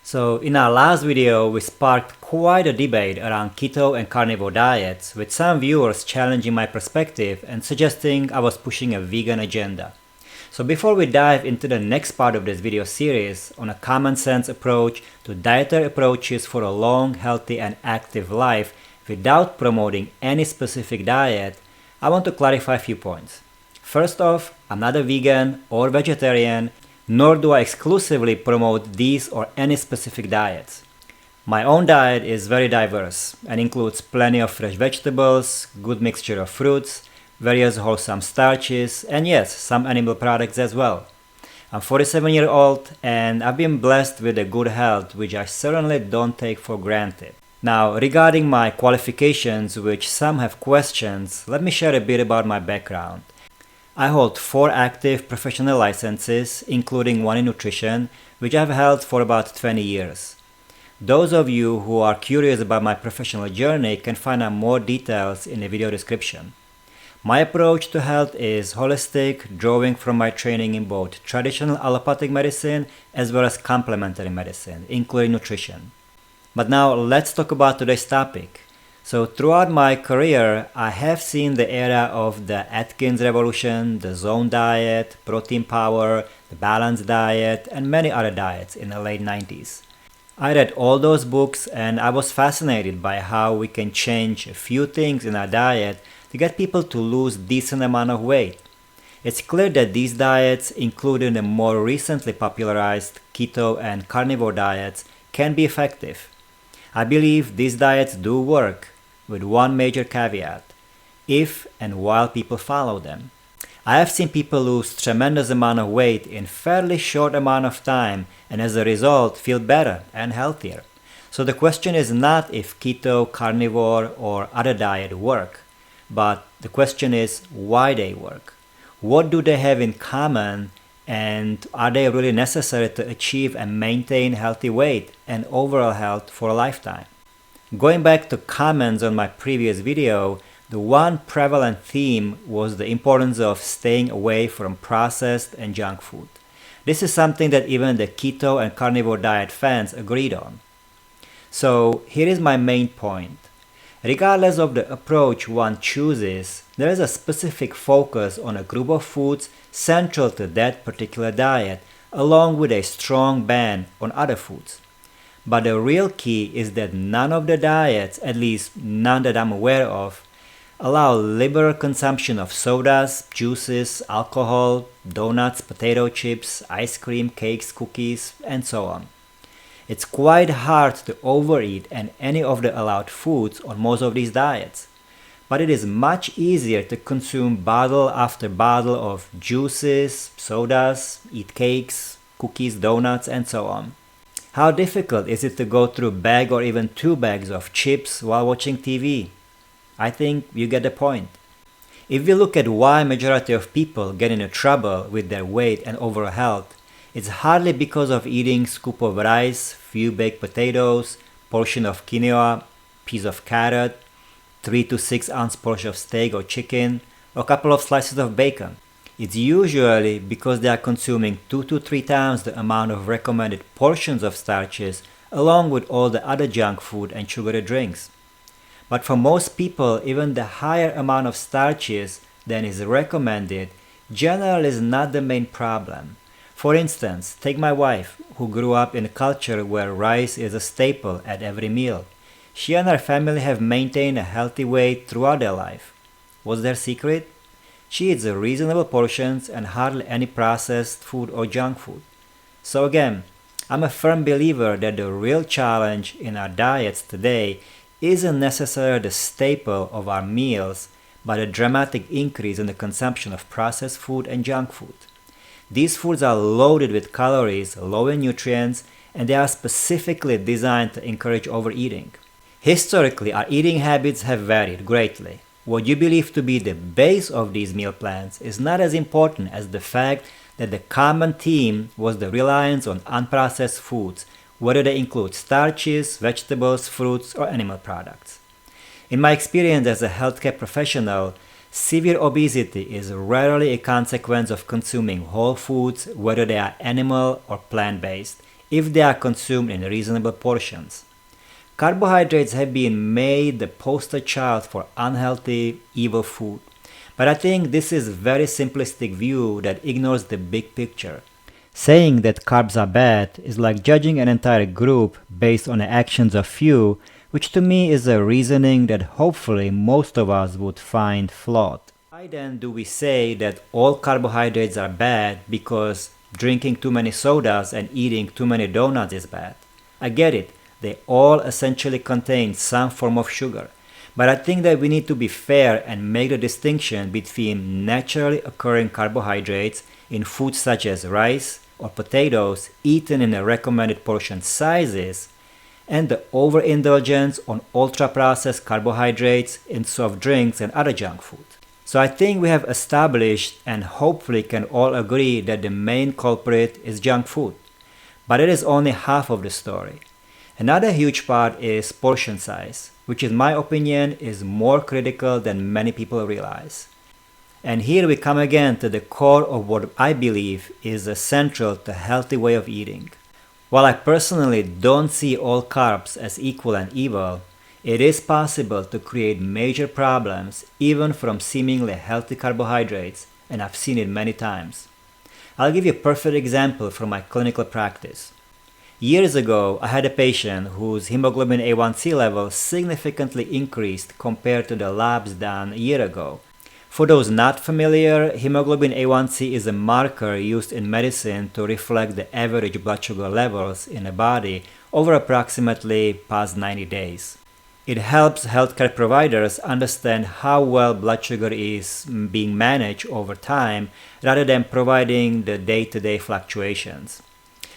So in our last video, we sparked quite a debate around keto and carnivore diets, with some viewers challenging my perspective and suggesting I was pushing a vegan agenda. So before we dive into the next part of this video series on a common sense approach to dietary approaches for a long, healthy and active life without promoting any specific diet, I want to clarify a few points. First off, I'm not a vegan or vegetarian, nor do I exclusively promote these or any specific diets. My own diet is very diverse and includes plenty of fresh vegetables, good mixture of fruits, various wholesome starches, and yes, some animal products as well. I'm 47-year-old and I've been blessed with a good health, which I certainly don't take for granted. Now, regarding my qualifications, which some have questions, let me share a bit about my background. I hold 4 active professional licenses, including one in nutrition, which I've held for about 20 years. Those of you who are curious about my professional journey can find out more details in the video description. My approach to health is holistic, drawing from my training in both traditional allopathic medicine as well as complementary medicine, including nutrition. But now let's talk about today's topic. So throughout my career, I have seen the era of the Atkins revolution, the zone diet, protein power, the balanced diet, and many other diets in the late 90s. I read all those books and I was fascinated by how we can change a few things in our diet to get people to lose decent amount of weight. It's clear that these diets, including the more recently popularized keto and carnivore diets, can be effective. I believe these diets do work, with one major caveat: if and while people follow them. I have seen people lose tremendous amount of weight in fairly short amount of time and as a result feel better and healthier. So the question is not if keto, carnivore or other diet work, but the question is why they work. What do they have in common, and are they really necessary to achieve and maintain healthy weight and overall health for a lifetime? Going back to comments on my previous video, the one prevalent theme was the importance of staying away from processed and junk food. This is something that even the keto and carnivore diet fans agreed on. So here is my main point. Regardless of the approach one chooses, there is a specific focus on a group of foods central to that particular diet, along with a strong ban on other foods. But the real key is that none of the diets, at least none that I'm aware of, allow liberal consumption of sodas, juices, alcohol, donuts, potato chips, ice cream, cakes, cookies, and so on. It's quite hard to overeat any of the allowed foods on most of these diets, but it is much easier to consume bottle after bottle of juices, sodas, eat cakes, cookies, donuts, and so on. How difficult is it to go through a bag or even 2 bags of chips while watching TV? I think you get the point. If we look at why majority of people get into trouble with their weight and overall health, it's hardly because of eating scoop of rice, few baked potatoes, portion of quinoa, piece of carrot, 3 to 6 ounce portion of steak or chicken, or a couple of slices of bacon. It's usually because they are consuming 2 to 3 times the amount of recommended portions of starches, along with all the other junk food and sugary drinks. But for most people, even the higher amount of starches than is recommended generally is not the main problem. For instance, take my wife, who grew up in a culture where rice is a staple at every meal. She and her family have maintained a healthy weight throughout their life. What's their secret? She eats reasonable portions and hardly any processed food or junk food. So again, I'm a firm believer that the real challenge in our diets today isn't necessarily the staple of our meals, but a dramatic increase in the consumption of processed food and junk food. These foods are loaded with calories, low in nutrients, and they are specifically designed to encourage overeating. Historically, our eating habits have varied greatly. What you believe to be the base of these meal plans is not as important as the fact that the common theme was the reliance on unprocessed foods, whether they include starches, vegetables, fruits, or animal products. In my experience as a healthcare professional, severe obesity is rarely a consequence of consuming whole foods, whether they are animal or plant-based, if they are consumed in reasonable portions. Carbohydrates have been made the poster child for unhealthy, evil food. But I think this is a very simplistic view that ignores the big picture. Saying that carbs are bad is like judging an entire group based on the actions of few, which to me is a reasoning that hopefully most of us would find flawed. Why then do we say that all carbohydrates are bad because drinking too many sodas and eating too many donuts is bad? I get it, they all essentially contain some form of sugar. But I think that we need to be fair and make the distinction between naturally occurring carbohydrates in foods such as rice or potatoes eaten in the recommended portion sizes and the overindulgence on ultra-processed carbohydrates in soft drinks and other junk food. So I think we have established and hopefully can all agree that the main culprit is junk food. But it is only half of the story. Another huge part is portion size, which in my opinion is more critical than many people realize. And here we come again to the core of what I believe is essential to a healthy way of eating. While I personally don't see all carbs as equal and evil, it is possible to create major problems even from seemingly healthy carbohydrates, and I've seen it many times. I'll give you a perfect example from my clinical practice. Years ago, I had a patient whose hemoglobin A1C level significantly increased compared to the labs done a year ago. For those not familiar, hemoglobin A1C is a marker used in medicine to reflect the average blood sugar levels in a body over approximately past 90 days. It helps healthcare providers understand how well blood sugar is being managed over time rather than providing the day-to-day fluctuations.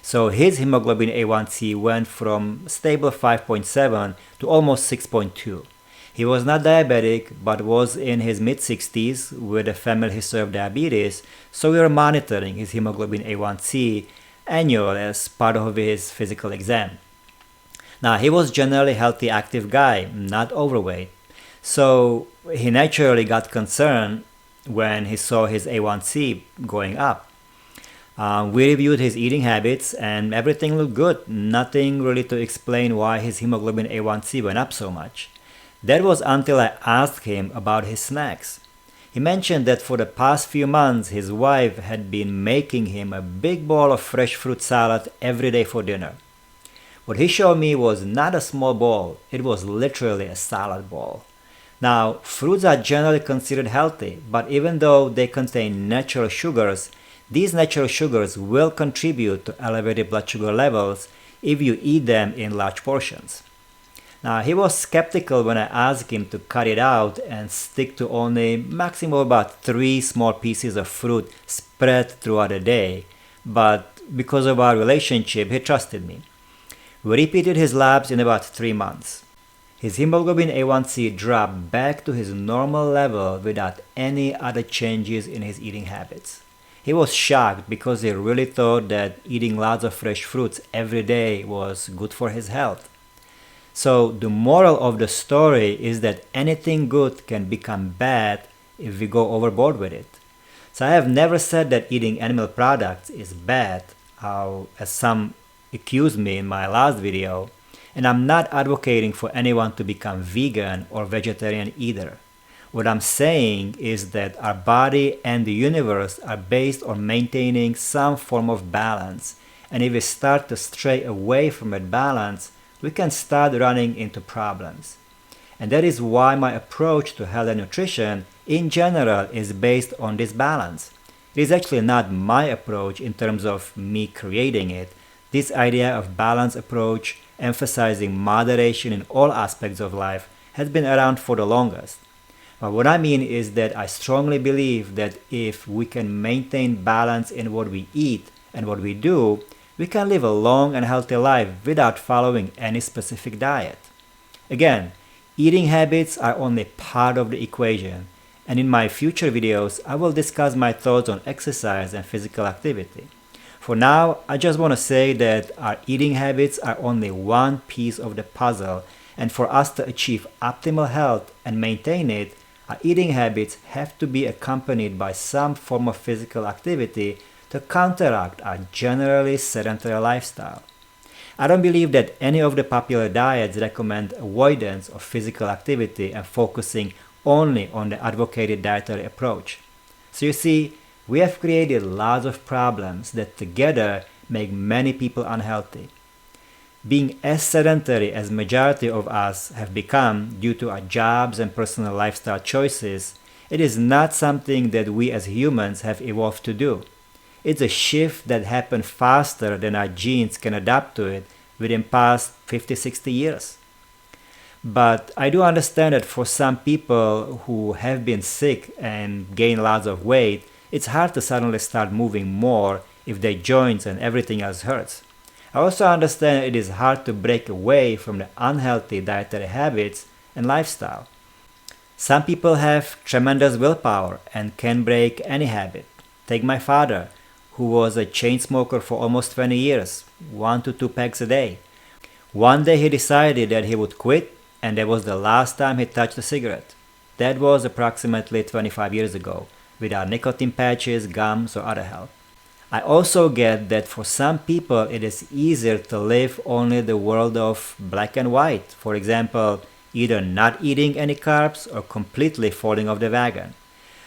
So his hemoglobin A1C went from stable 5.7 to almost 6.2. He was not diabetic but was in his mid-60s with a family history of diabetes, so we were monitoring his hemoglobin A1C annually as part of his physical exam. Now he was generally a healthy, active guy, not overweight, so he naturally got concerned when he saw his A1C going up. We reviewed his eating habits and everything looked good, nothing really to explain why his hemoglobin A1C went up so much. That was until I asked him about his snacks. He mentioned that for the past few months his wife had been making him a big bowl of fresh fruit salad every day for dinner. What he showed me was not a small bowl, it was literally a salad bowl. Now, fruits are generally considered healthy, but even though they contain natural sugars, these natural sugars will contribute to elevated blood sugar levels if you eat them in large portions. Now, he was skeptical when I asked him to cut it out and stick to only maximum about 3 small pieces of fruit spread throughout the day, but because of our relationship, he trusted me. We repeated his labs in about 3 months. His hemoglobin A1C dropped back to his normal level without any other changes in his eating habits. He was shocked because he really thought that eating lots of fresh fruits every day was good for his health. So the moral of the story is that anything good can become bad if we go overboard with it. So I have never said that eating animal products is bad, as some accused me in my last video, and I'm not advocating for anyone to become vegan or vegetarian either. What I'm saying is that our body and the universe are based on maintaining some form of balance, and if we start to stray away from that balance, we can start running into problems. And that is why my approach to health and nutrition in general is based on this balance. It is actually not my approach in terms of me creating it. This idea of balanced approach, emphasizing moderation in all aspects of life, has been around for the longest. But what I mean is that I strongly believe that if we can maintain balance in what we eat and what we do, we can live a long and healthy life without following any specific diet. Again, eating habits are only part of the equation, and in my future videos I will discuss my thoughts on exercise and physical activity. For now, I just want to say that our eating habits are only one piece of the puzzle, and for us to achieve optimal health and maintain it, our eating habits have to be accompanied by some form of physical activity to counteract our generally sedentary lifestyle. I don't believe that any of the popular diets recommend avoidance of physical activity and focusing only on the advocated dietary approach. So you see, we have created lots of problems that together make many people unhealthy. Being as sedentary as majority of us have become due to our jobs and personal lifestyle choices, it is not something that we as humans have evolved to do. It's a shift that happened faster than our genes can adapt to it within past 50-60 years. But I do understand that for some people who have been sick and gained lots of weight, it's hard to suddenly start moving more if their joints and everything else hurts. I also understand it is hard to break away from the unhealthy dietary habits and lifestyle. Some people have tremendous willpower and can break any habit. Take my father, who was a chain smoker for almost 20 years, 1 to 2 packs a day. One day he decided that he would quit, and that was the last time he touched a cigarette. That was approximately 25 years ago, without nicotine patches, gums, or other help. I also get that for some people it is easier to live only the world of black and white. For example, either not eating any carbs or completely falling off the wagon.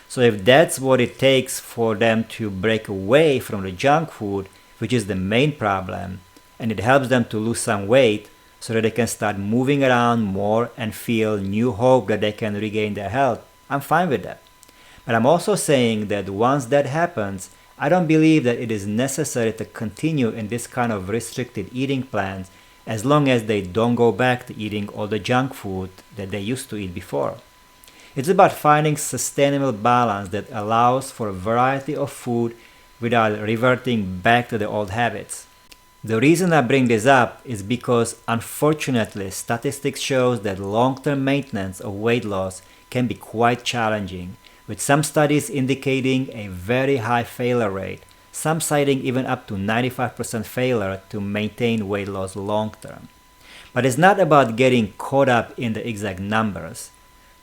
So if that's what it takes for them to break away from the junk food, which is the main problem, and it helps them to lose some weight so that they can start moving around more and feel new hope that they can regain their health, I'm fine with that. But I'm also saying that once that happens, I don't believe that it is necessary to continue in this kind of restricted eating plans as long as they don't go back to eating all the junk food that they used to eat before. It's about finding sustainable balance that allows for a variety of food without reverting back to the old habits. The reason I bring this up is because unfortunately statistics shows that long-term maintenance of weight loss can be quite challenging, with some studies indicating a very high failure rate, some citing even up to 95% failure to maintain weight loss long term. But it's not about getting caught up in the exact numbers.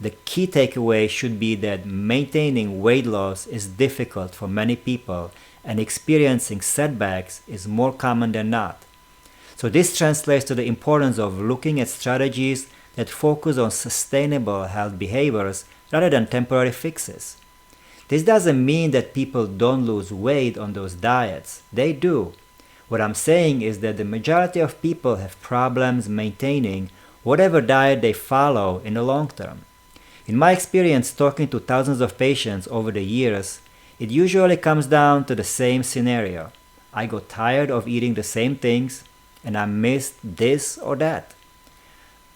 The key takeaway should be that maintaining weight loss is difficult for many people and experiencing setbacks is more common than not. So this translates to the importance of looking at strategies that focus on sustainable health behaviors rather than temporary fixes. This doesn't mean that people don't lose weight on those diets. They do. What I'm saying is that the majority of people have problems maintaining whatever diet they follow in the long term. In my experience talking to thousands of patients over the years, it usually comes down to the same scenario. I got tired of eating the same things and I missed this or that.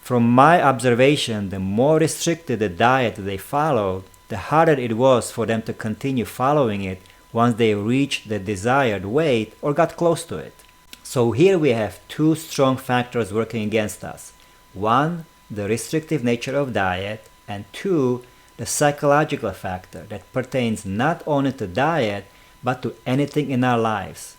From my observation, the more restricted the diet they followed, the harder it was for them to continue following it once they reached the desired weight or got close to it. So here we have two strong factors working against us. One, the restrictive nature of diet, and two, the psychological factor that pertains not only to diet but to anything in our lives.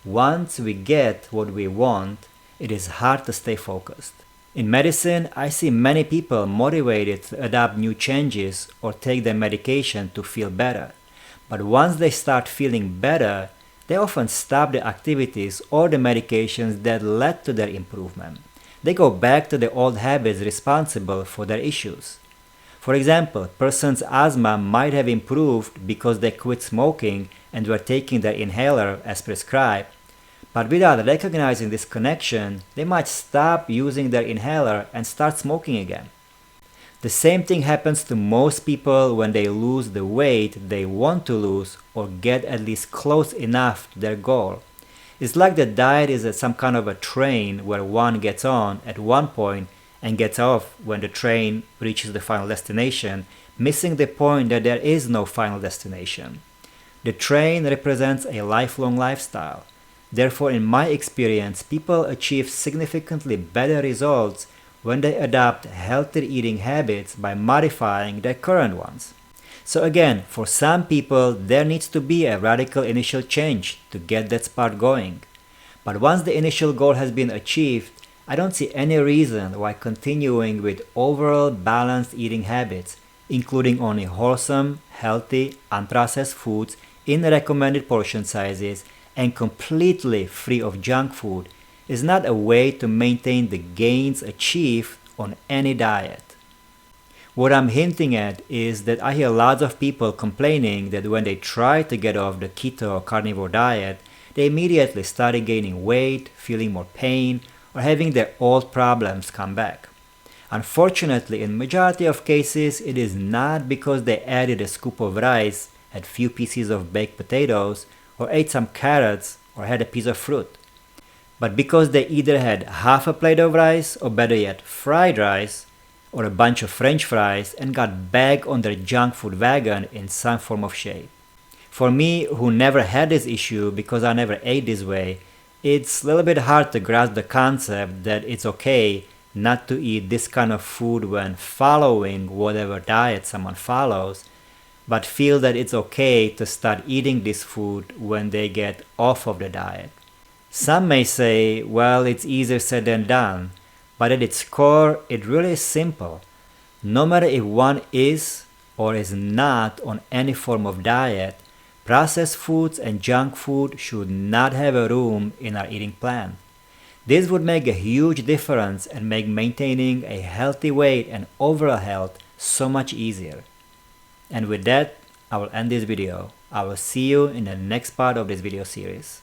Once we get what we want, it is hard to stay focused. In medicine, I see many people motivated to adopt new changes or take their medication to feel better. But once they start feeling better, they often stop the activities or the medications that led to their improvement. They go back to the old habits responsible for their issues. For example, a person's asthma might have improved because they quit smoking and were taking their inhaler as prescribed, but without recognizing this connection, they might stop using their inhaler and start smoking again. The same thing happens to most people when they lose the weight they want to lose or get at least close enough to their goal. It's like the diet is some kind of a train where one gets on at one point and gets off when the train reaches the final destination, missing the point that there is no final destination. The train represents a lifelong lifestyle. Therefore, in my experience, people achieve significantly better results when they adopt healthy eating habits by modifying their current ones. So again, for some people, there needs to be a radical initial change to get that spark going. But once the initial goal has been achieved, I don't see any reason why continuing with overall balanced eating habits, including only wholesome, healthy, unprocessed foods in recommended portion sizes and completely free of junk food, is not a way to maintain the gains achieved on any diet. What I'm hinting at is that I hear lots of people complaining that when they try to get off the keto or carnivore diet, they immediately started gaining weight, feeling more pain, or having their old problems come back. Unfortunately, in majority of cases, it is not because they added a scoop of rice, had few pieces of baked potatoes, or ate some carrots, or had a piece of fruit, but because they either had half a plate of rice, or better yet, fried rice, or a bunch of French fries and got back on their junk food wagon in some form of shape. For me, who never had this issue because I never ate this way, it's a little bit hard to grasp the concept that it's okay not to eat this kind of food when following whatever diet someone follows, but feel that it's okay to start eating this food when they get off of the diet. Some may say, well, it's easier said than done, but at its core, it really is simple. No matter if one is or is not on any form of diet, processed foods and junk food should not have a room in our eating plan. This would make a huge difference and make maintaining a healthy weight and overall health so much easier. And with that, I will end this video. I will see you in the next part of this video series.